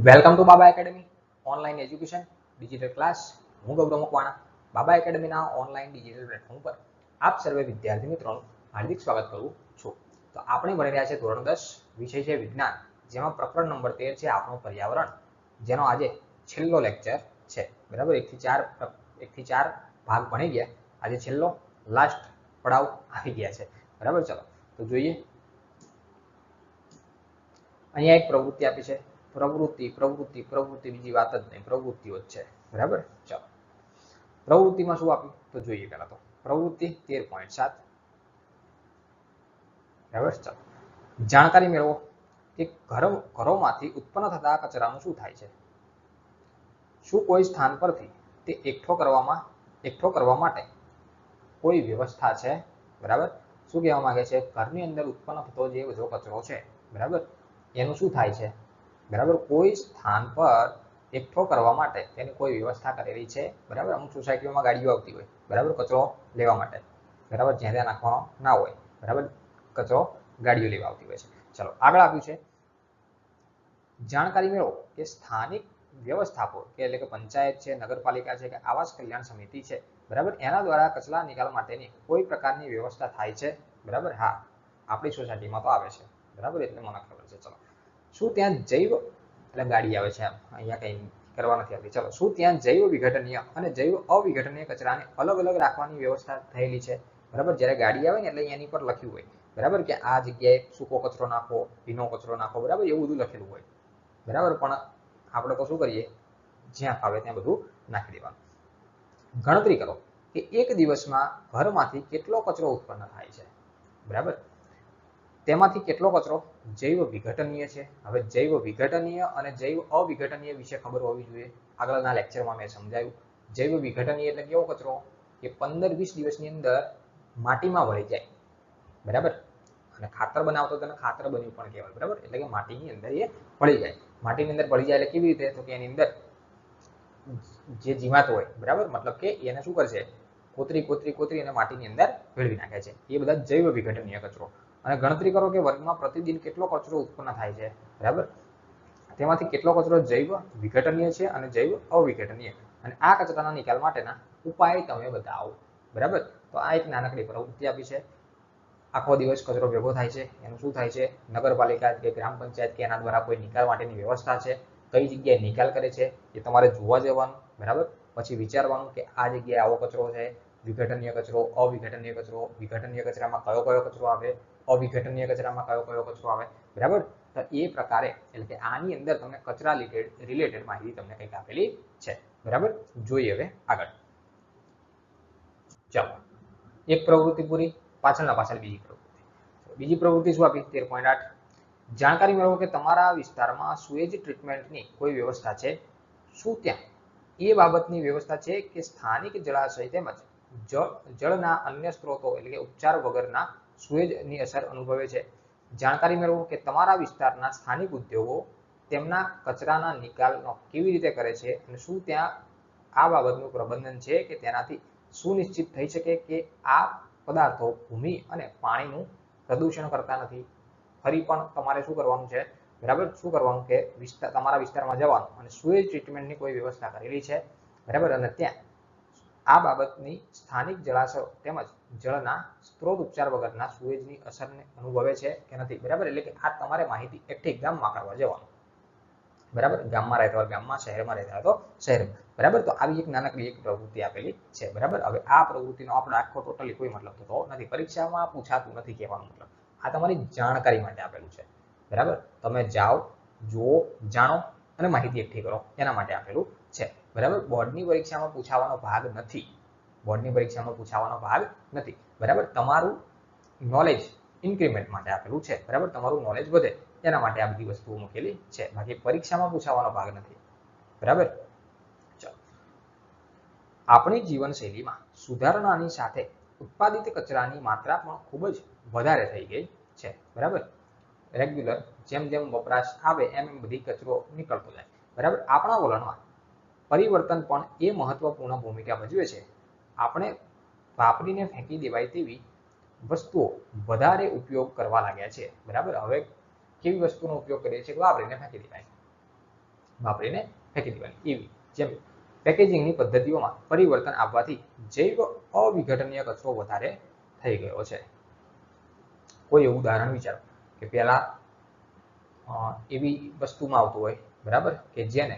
Welcome to Baba academy online education digital class. હું ગૌરવ મકવાણા બાબા એકેડમીના online digital platform પર આપ સર્વે વિદ્યાર્થી મિત્રોનું હાર્દિક સ્વાગત કરું છું. તો આપણે ભણી રહ્યા છે ધોરણ 10, વિષય છે વિજ્ઞાન, જેમાં પ્રકરણ નંબર 13 છે આપણું પર્યાવરણ, જેનો આજે છેલ્લો લેક્ચર છે. બરાબર, 1 થી 4 ભાગ ભણી ગયા, આજે છેલ્લો લાસ્ટ પડાવ આવી ગયા છે. બરાબર, ચલો તો જોઈએ. અહીંયા એક પ્રવૃત્તિ આપી છે. પ્રવૃત્તિ બીજી વાત જ નહીં, પ્રવૃત્તિઓ જ છે. બરાબર, ચલો પ્રવૃત્તિમાં શું આપ્યું તો જોઈએ. પહેલા તો પ્રવૃત્તિ 13.7. બરાબર, ચલો જાણકારી મેળવો કે ઘરોમાંથી ઉત્પન્ન થતા કચરાનું શું થાય છે. શું કોઈ સ્થાન પરથી તે એકઠો કરવા માટે કોઈ વ્યવસ્થા છે. બરાબર, શું કહેવા માંગે છે, ઘરની અંદર ઉત્પન્ન થતો જે બધો કચરો છે, બરાબર, એનું શું થાય છે. બરાબર, કોઈ સ્થાન પર એકઠો કરવા માટે તેની કોઈ વ્યવસ્થા કરેલી છે. બરાબર, અમુક સોસાયટીઓમાં ગાડીઓ આવતી હોય, બરાબર, કચરો લેવા માટે. બરાબર, જ્યાં ત્યાં નાખવાનો ના હોય, બરાબર, કચરો ગાડીઓ લેવા આવતી હોય છે. ચલો આગળ આપ્યું છે, જાણકારી મેળવો કે સ્થાનિક વ્યવસ્થાપકો એટલે કે પંચાયત છે, નગરપાલિકા છે કે આવાસ કલ્યાણ સમિતિ છે, બરાબર, એના દ્વારા કચરા નિકાલ માટેની કોઈ પ્રકારની વ્યવસ્થા થાય છે. બરાબર, હા, આપણી સોસાયટીમાં તો આવે છે. બરાબર, એટલે મને ખબર છે. ચલો શું ત્યાં જૈવ એટલે ગાડી આવે છે, અહીંયા કઈ કરવા નથી આવતી. ચલો શું ત્યાં જૈવ વિઘટનીય અને જૈવ અવિઘટનીય કચરાને અલગ અલગ રાખવાની વ્યવસ્થા થયેલી છે. બરાબર, જ્યારે ગાડી આવે ને એટલે એની પર લખ્યું હોય, બરાબર, કે આ જગ્યાએ સૂકો કચરો નાખો, ભીનો કચરો નાખો, બરાબર, એવું બધું લખેલું હોય. બરાબર, પણ આપણે તો શું કરીએ, જ્યાં ફાવે ત્યાં બધું નાખી દેવાનું. ગણતરી કરો કે એક દિવસમાં ઘરમાંથી કેટલો કચરો ઉત્પન્ન થાય છે. બરાબર, તેમાંથી કેટલો કચરો જૈવ વિઘટનીય છે. હવે જૈવ વિઘટનીય અને જૈવ અવિઘટનીય વિશે ખબર હોવી જોઈએ. આગળના લેક્ચરમાં મેં સમજાવ્યું. જૈવ વિઘટનીય એટલે કેવો કચરો કે 15-20 દિવસની અંદર માટીમાં ભળી જાય. બરાબર, અને ખાતર બનાવતો તેને ખાતર બન્યું પણ કહેવાય. બરાબર, એટલે કે માટીની અંદર એ ભળી જાય. માટીની અંદર ભળી જાય એટલે કેવી રીતે, તો કે એની અંદર જે જીવાત હોય, બરાબર, મતલબ કે એને શું કરશે, કોતરી અને માટીની અંદર ભેળવી નાખે છે. એ બધા જૈવ વિઘટનીય કચરો. અને ગણતરી કરો કે વર્ગમાં પ્રતિદિન કેટલો કચરો ઉત્પન્ન થાય છે. બરાબર, તેમાંથી કેટલો કચરો જૈવ વિઘટનીય છે અને જૈવ અવિઘટનીય, અને આ કચરાના નિકાલ માટેના ઉપાય તમે બતાવો. બરાબર, તો આ એક નાનકડી પ્રવૃત્તિ આપી છે. આખો દિવસ કચરો ભેગો થાય છે, એનું શું થાય છે, નગરપાલિકા કે ગ્રામ પંચાયત કે એના દ્વારા કોઈ નિકાલ માટેની વ્યવસ્થા છે, કઈ જગ્યાએ નિકાલ કરે છે એ તમારે જોવા જવાનું. બરાબર, પછી વિચારવાનું કે આ જગ્યાએ આવો કચરો છે, વિઘટનીય કચરો, અવિઘટનીય કચરો, વિઘટનીય કચરામાં કયો કયો કચરો આવે, અવિઘટનીય કચરામાં કયો કયો કચરો આવે. બરાબર, તો એ પ્રકારે એટલે કે આની અંદર તમને કચરા રિલેટેડ માહિતી તમને કંઈક આપેલી છે. બરાબર, જોઈએ હવે આગળ. ચાલો, એક પ્રવૃત્તિ પૂરી, પાછળ બીજી પ્રવૃત્તિ શું આપી, 13.8. જાણકારી મેળવો કે તમારા વિસ્તારમાં સુએજ ટ્રીટમેન્ટની કોઈ વ્યવસ્થા છે. શું ત્યાં એ બાબતની વ્યવસ્થા છે કે સ્થાનિક જળાશય તેમજ જળના અન્ય સ્ત્રોતો એટલે કે ઉપચાર વગરના સુએજની અસર અનુભવે છે. જાણકારી મેળવો કે તમારા વિસ્તારના સ્થાનિક ઉદ્યોગો તેમના કચરાના નિકાલનો કેવી રીતે કરે છે અને શું ત્યાં આ બાબતનું પ્રબંધન છે કે તેનાથી સુનિશ્ચિત થઈ શકે કે આ પદાર્થો ભૂમિ અને પાણીનું પ્રદૂષણ કરતા નથી. ફરી પણ તમારે શું કરવાનું છે, બરાબર, શું કરવાનું કે તમારા વિસ્તારમાં જવાનું અને સુએજ ટ્રીટમેન્ટની કોઈ વ્યવસ્થા કરેલી છે. બરાબર, અને ત્યાં આ બાબતની સ્થાનિક જળાશયો તેમજ જળના સ્ત્રોત ઉપચાર વગરના સુએજની અસરને અનુભવે છે કે નથી. બરાબર, એટલે કે આ તમારે માહિતી એકઠી ગામમાં કરવા જવાનું. બરાબર, ગામમાં રહેતા હોય ગામમાં, શહેરમાં રહેતા હોય તો શહેરમાં. બરાબર, તો આવી એક નાનકડી એક પ્રવૃત્તિ આપેલી છે. બરાબર, હવે આ પ્રવૃત્તિનો આપણે આખો ટોટલી કોઈ મતલબ થતો નથી, પરીક્ષામાં પૂછાતું નથી કહેવાનો મતલબ. આ તમારી જાણકારી માટે આપેલું છે. બરાબર, તમે જાઓ, જુઓ, જાણો અને માહિતી એકઠી કરો, એના માટે આપેલું છે. બરાબર, બોર્ડની પરીક્ષામાં પૂછાવાનો ભાગ નથી. બોર્ડની પરીક્ષામાં પૂછાવાનો ભાગ નથી. બરાબર, તમારું નોલેજ ઇન્ક્રીમેન્ટ માટે આપેલું છે. બરાબર, તમારું નોલેજ વધે એના માટે આ બધી વસ્તુઓ મૂકેલી છે, બાકી પરીક્ષામાં પૂછાવાનો ભાગ નથી. બરાબર, ચાલો. આપણી જીવનશૈલીમાં સુધારણાની સાથે ઉત્પાદિત કચરાની માત્રા પણ ખૂબ જ વધારે થઈ ગઈ છે. બરાબર, રેગ્યુલર જેમ જેમ વપરાશ આવે એમ એમ બધી કચરો નીકળતો જાય. બરાબર, આપણા વલણમાં પરિવર્તન પણ એ મહત્વપૂર્ણ ભૂમિકા ભજવે છે. આપણે વાપરીને ફેંકી દેવાય તેવી વસ્તુઓ વધારે ઉપયોગ કરવા લાગ્યા છે. બરાબર, હવે કેવી વસ્તુનો ઉપયોગ કરીએ છીએ, વાપરીને ફેંકી દેવાય. વાપરીને ફેંકી દેવાની એવી જેમ પેકેજિંગની પદ્ધતિઓમાં પરિવર્તન આવવાથી જૈવ અવિઘટનીય કચરો વધારે થઈ ગયો છે. કોઈ એવું ઉદાહરણ વિચારો કે પહેલા એવી વસ્તુમાં આવતું હોય બરાબર કે જેને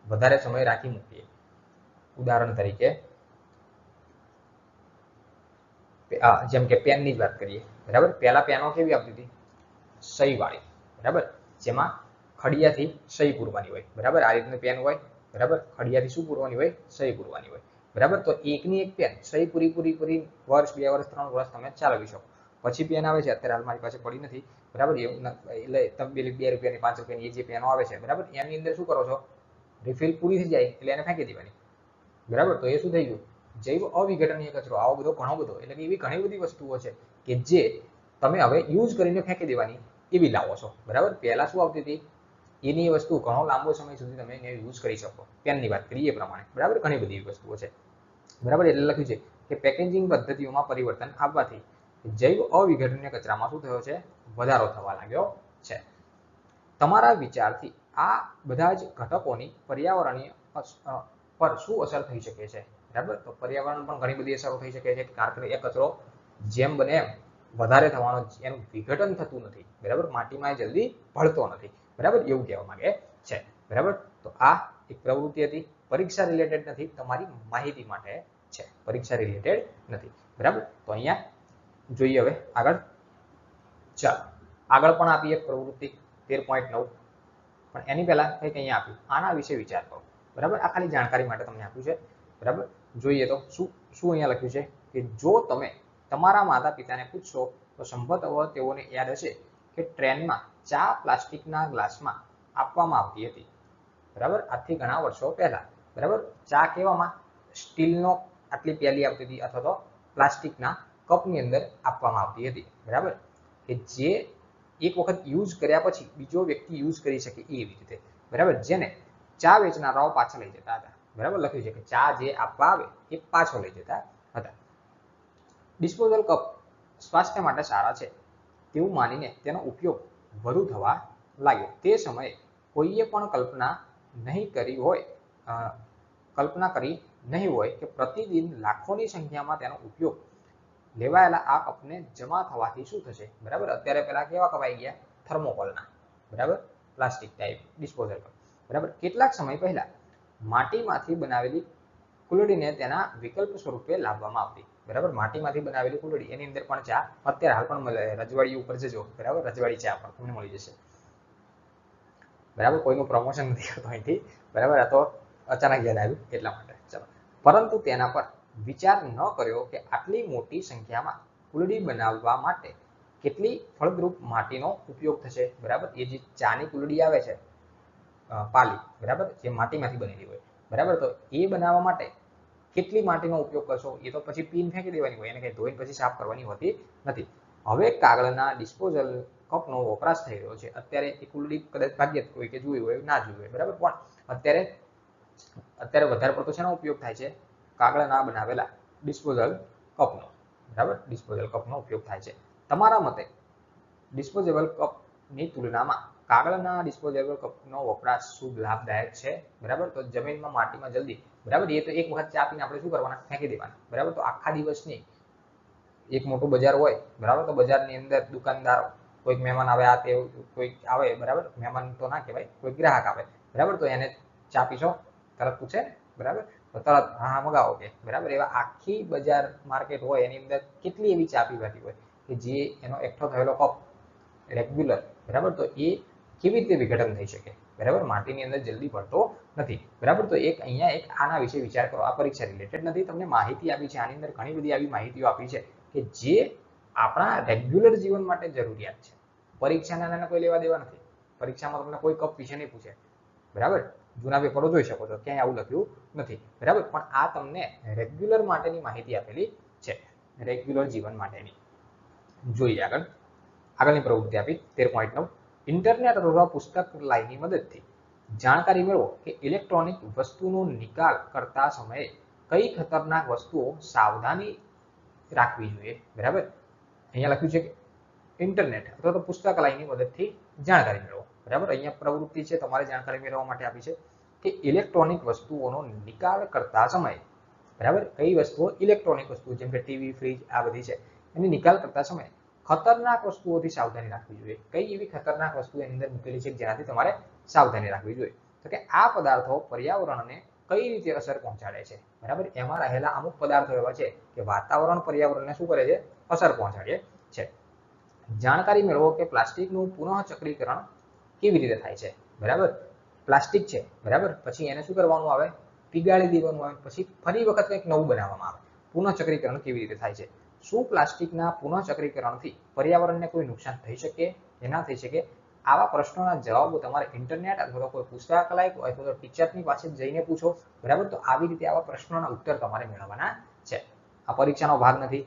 વધારે સમય રાખી મૂકીએ. ઉદાહરણ તરીકે જેમ કે પેનની જ વાત કરીએ બરાબર. પહેલા પેનો કેવી આવતી હતી? સહી વાળી બરાબર, જેમાં ખડિયાથી સહી પૂરવાની હોય બરાબર. આ રીતનું પેન હોય બરાબર. ખડિયાથી શું પૂરવાની હોય? સહી પૂરવાની હોય બરાબર. તો એકની એક પેન સહી પૂરી વર્ષ 2 વર્ષ 3 વર્ષ તમે ચલાવી શકો. પછી પેન આવે છે, અત્યારે હાલ મારી પાસે પડી નથી બરાબર, એટલે તમે 2 રૂપિયાની 5 રૂપિયાની એ જે પેનો આવે છે બરાબર, એની અંદર શું કરો છો? રિફિલ પૂરી થઈ જાય એટલે એને ફેંકી દેવાની બરાબર. તો એ શું થઈ ગયું? જૈવ અવિઘટનીય કચરો. આવો બધો ઘણો બધો, એટલે કે એવી ઘણી બધી વસ્તુઓ છે કે જે તમે હવે યુઝ કરીને ફેંકી દેવાની એવી લાવો છો બરાબર. પહેલા શું આવતી હતી? એની વસ્તુ ઘણો લાંબો સમય સુધી તમે એને યુઝ કરી શકો. પેનની વાત કરીએ એ પ્રમાણે બરાબર. ઘણી બધી એવી વસ્તુઓ છે બરાબર. એટલે લખ્યું છે કે પેકેજિંગ પદ્ધતિઓમાં પરિવર્તન આવવાથી જૈવ અવિઘટનીય કચરામાં શું થયો છે? વધારો થવા લાગ્યો છે. તમારા વિચારથી આ બધા જ ઘટકોની પર્યાવરણીય પર શું અસર થઈ શકે છે બરાબર. તો પર્યાવરણ પણ ઘણી બધી અસરો થઈ શકે છે. કારણ કે એ કચરો જેમ બને એમ વધારે થવાનો, એનું વિઘટન થતું નથી બરાબર. માટીમાં જલ્દી ભળતો નથી બરાબર, એવું કહેવા માંગે છે બરાબર. તો આ એક પ્રવૃત્તિ હતી, પરીક્ષા રિલેટેડ નથી, તમારી માહિતી માટે છે, પરીક્ષા રિલેટેડ નથી બરાબર. તો અહીંયા જોઈએ હવે આગળ. ચાલો આગળ પણ આપી એક પ્રવૃત્તિ 13.9, પણ એની પહેલા કંઈક અહીંયા આપ્યું, આના વિશે વિચાર કરો બરાબર. આ ખાલી જાણકારી માટે તમને આપ્યું છે બરાબર. જોઈએ તો શું અહીંયા લખ્યું છે કે જો તમે તમારા માતા પિતાને પૂછશો તો સંભવતઃ તેઓને યાદ હશે કે ટ્રેનમાં ચા પ્લાસ્ટિકના ગ્લાસમાં આપવામાં આવતી હતી બરાબર. આજથી ઘણા વર્ષો પહેલા બરાબર. ચા કેવામાં? સ્ટીલનો આટલી પ્યાલી આવતી હતી અથવા તો પ્લાસ્ટિકના કપની અંદર આપવામાં આવતી હતી બરાબર. કે જે એક વખત યુઝ કર્યા પછી બીજો વ્યક્તિ યુઝ કરી શકે એવી રીતે બરાબર. જેને ચા વેચનારાઓ પાછા લઈ જતા હતા બરાબર. લખ્યું છે કે ચા જે આપવા આવે એ પાછો લઈ જતા હતા. ડિસ્પોઝલ કપ સ્વાસ્થ્ય માટે સારા છે તેવું માનીને તેનો ઉપયોગ વધુ થવા લાગ્યો. તે સમયે કોઈએ પણ કલ્પના કરી નહીં હોય કે પ્રતિદિન લાખોની સંખ્યામાં તેનો ઉપયોગ લેવાયેલા આ કપને જમા થવાથી શું થશે બરાબર. અત્યારે પેલા કેવા કપાઈ ગયા? થર્મોકોલના બરાબર, પ્લાસ્ટિક ટાઈપ ડિસ્પોઝલ કપ બરાબર. કેટલાક સમય પહેલા માટીમાંથી બનાવેલી કુલડીને તેના વિકલ્પ સ્વરૂપે લાવવામાં આવતી બરાબર. માટીમાંથી બનાવેલી કુલડી, એની અંદર પણ ચા અત્યારે હાલ પણ મળે. રજવાડી ઉપર જજો બરાબર, રજવાડી ચા પણ તમને મળી જશે બરાબર. કોઈનું પ્રમોશન નથી કરતો અહીંથી બરાબર, આ તો અચાનક યાદ આવ્યું એટલા માટે. ચલો, પરંતુ તેના પર વિચાર ન કર્યો કે આટલી મોટી સંખ્યામાં કુલડી બનાવવા માટે કેટલી ફળદ્રુપ માટીનો ઉપયોગ થશે બરાબર. એ જે ચાની કુલડી આવે છે પાલી બરાબર, જે માટીમાંથી બનેલી હોય બરાબર, તો એ બનાવવા માટે કેટલી માટીનો ઉપયોગ કરશો? એ તો પછી પીન ફેંકી દેવાની હોય, એને કઈ ધોઈને પછી સાફ કરવાની હોતી નથી. હવે કાગળના ડિસ્પોઝલ કપનો વપરાશ થઈ રહ્યો છે. અત્યારે એ કુલડી કદાચ ભાગ્યે કોઈ કે જોયું હોય, ના જોયું હોય બરાબર, પણ અત્યારે વધારે પડતો શેનો ઉપયોગ થાય છે? કાગળના બનાવેલા ડિસ્પોઝલ કપનો બરાબર. ડિસ્પોઝલ કપનો ઉપયોગ થાય છે. તમારા મતે ડિસ્પોઝેબલ કપની તુલનામાં કાગળના ડિસ્પોઝેબલ કપનો વપરાશ શું લાભદાયક છે બરાબર. તો જમીનમાં માટીમાં જલ્દી બરાબર, એ તો એક વખત ચા પીને આપણે શું કરવાના? ફેંકી દેવાના બરાબર. તો આખા દિવસની એક મોટું બજાર હોય બરાબર, તો બજારની અંદર દુકાનદારો, કોઈક મહેમાન આવે, આ તે કોઈક આવે બરાબર, મહેમાન તો ના કહેવાય, કોઈ ગ્રાહક આવે બરાબર, તો એને ચા પીશો તરત પૂછે બરાબર, તો તરત હા મગાવો કે બરાબર. એવા આખી બજાર માર્કેટ હોય એની અંદર કેટલી એવી ચા પીવાતી હોય કે જે એનો એકઠો થયેલો કપ રેગ્યુલર બરાબર, તો એ કેવી રીતે વિઘટન થઈ શકે બરાબર? માટીની અંદર જલ્દી પડતો નથી બરાબર. તો એક અહીંયા એક આના વિશે વિચાર કરો. આ પરીક્ષા રિલેટેડ નથી, તમને માહિતી આપી છે. આની અંદર ઘણી બધી આવી માહિતીઓ આપી છે કે જે આપણા રેગ્યુલર જીવન માટે જરૂરિયાત છે. પરીક્ષાના કોઈ લેવા દેવા નથી. પરીક્ષામાં તમને કોઈ કપ વિશે નહીં પૂછે બરાબર. જૂના પેપરો જોઈ શકો છો, ક્યાંય આવું લખ્યું નથી બરાબર. પણ આ તમને રેગ્યુલર માટેની માહિતી આપેલી છે, રેગ્યુલર જીવન માટેની. જોઈએ આગળની પ્રવૃત્તિ આપી 13.9. ઇન્ટરનેટ અથવા પુસ્તકાલયની મદદથી જાણકારી મેળવો કે ઇલેક્ટ્રોનિક વસ્તુનો નિકાલ કરતા સમયે કઈ ખતરનાક વસ્તુઓ સાવધાની રાખવી જોઈએ બરાબર. અહીંયા લખ્યું છે કે ઇન્ટરનેટ અથવા તો પુસ્તકાલયની મદદથી જાણકારી મેળવો બરાબર અહીંયા પ્રવૃત્તિ છે તમારે જાણકારી મેળવવા માટે આપી છે કે ઇલેક્ટ્રોનિક વસ્તુઓનો નિકાલ કરતા સમયે, બરાબર, કઈ વસ્તુઓ ઇલેક્ટ્રોનિક વસ્તુઓ જેમ કે ટીવી, ફ્રીજ આ બધી છે એની નિકાલ કરતા સમયે ખતરનાક વસ્તુઓથી સાવધાની રાખવી જોઈએ. કઈ એવી ખતરનાક વસ્તુ એની અંદર મૂકેલી છે જેનાથી તમારે સાવધાની રાખવી જોઈએ? તો કે આ પદાર્થો પર્યાવરણને કઈ રીતે અસર પહોંચાડે છે, બરાબર. એમાં રહેલા અમુક પદાર્થો એવા છે કે વાતાવરણ પર્યાવરણને શું કરે છે? અસર પહોંચાડે છે. જાણકારી મેળવો કે પ્લાસ્ટિકનું પુનઃચક્રીકરણ કેવી રીતે થાય છે, બરાબર. પ્લાસ્ટિક છે, બરાબર, પછી એને શું કરવાનું આવે? પીગાળી દેવાનું આવે, પછી ફરી વખત કંઈક નવું બનાવવામાં આવે. પુનઃચક્રીકરણ કેવી રીતે થાય છે? શું પ્લાસ્ટિકના પુનઃચક્રીકરણથી પર્યાવરણને કોઈ નુકસાન થઈ શકે કે ના થઈ શકે? આવા પ્રશ્નોના જવાબો તમારે ઇન્ટરનેટ અથવા કોઈ પુસ્તકાલય અથવા તો ટીચરની પાસે જઈને પૂછો, બરાબર. તો આવી રીતે આવા પ્રશ્નોના ઉત્તર તમારે મેળવવાના છે. આ પરીક્ષાનો ભાગ નથી,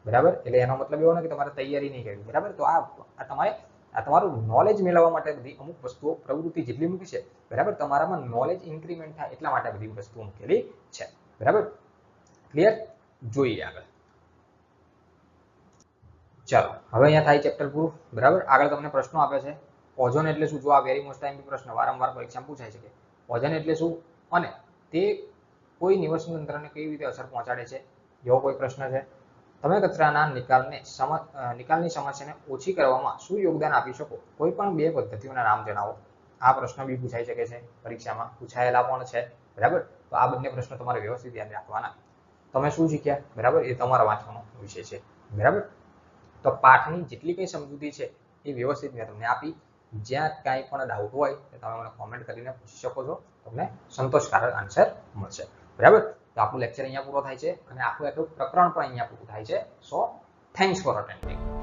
બરાબર. એટલે એનો મતલબ એવો નથી કે તમારે તૈયારી નહીં કરવી, બરાબર. તો આ તમારું નોલેજ મેળવવા માટે બધી અમુક વસ્તુઓ પ્રવૃત્તિ જેટલી મૂકી છે, બરાબર, તમારામાં નોલેજ ઇન્ક્રીમેન્ટ થાય એટલા માટે બધી વસ્તુઓ મૂકેલી છે, બરાબર. ક્લિયર? જોઈએ આગળ. ચાલો હવે અહીંયા થાય ચેપ્ટર પૂરું, બરાબર. આગળ તમને પ્રશ્નો આપે છે. ઓઝોન એટલે શું? જો આ વેરી મોસ્ટ ટાઈમ પ્રશ્ન વારંવાર પરીક્ષામાં પૂછાય છે કે ઓઝોન એટલે શું અને તે કોઈ નિવસન તંત્રને કેવી રીતે અસર પહોંચાડે છે, એવો કોઈ પ્રશ્ન છે. તમે કચરાના નિકાલની સમસ્યાને ઓછી કરવામાં શું યોગદાન આપી શકો? કોઈ પણ બે પદ્ધતિઓના નામ જણાવો. આ પ્રશ્ન બી પૂછાઈ શકે છે, પરીક્ષામાં પૂછાયેલા પણ છે, બરાબર. તો આ બંને પ્રશ્નો તમારે વ્યવસ્થિત યાદ રાખવાના. તમે શું શીખ્યા, બરાબર, એ તમારા વાંચવાનો વિષય છે, બરાબર. તો પાઠની જેટલી કંઈ સમજૂતી છે એ વ્યવસ્થિત મેં તમને આપી. જ્યાં કાંઈ પણ ડાઉટ હોય તો તમે મને કોમેન્ટ કરીને પૂછી શકો છો, તમને સંતોષકારક આન્સર મળશે, બરાબર. તો આપણું લેક્ચર અહીંયા પૂરો થાય છે અને આખું પ્રકરણ પણ અહીંયા પૂરું થાય છે. સો થેન્ક્સ ફોર અટેન્ડિંગ.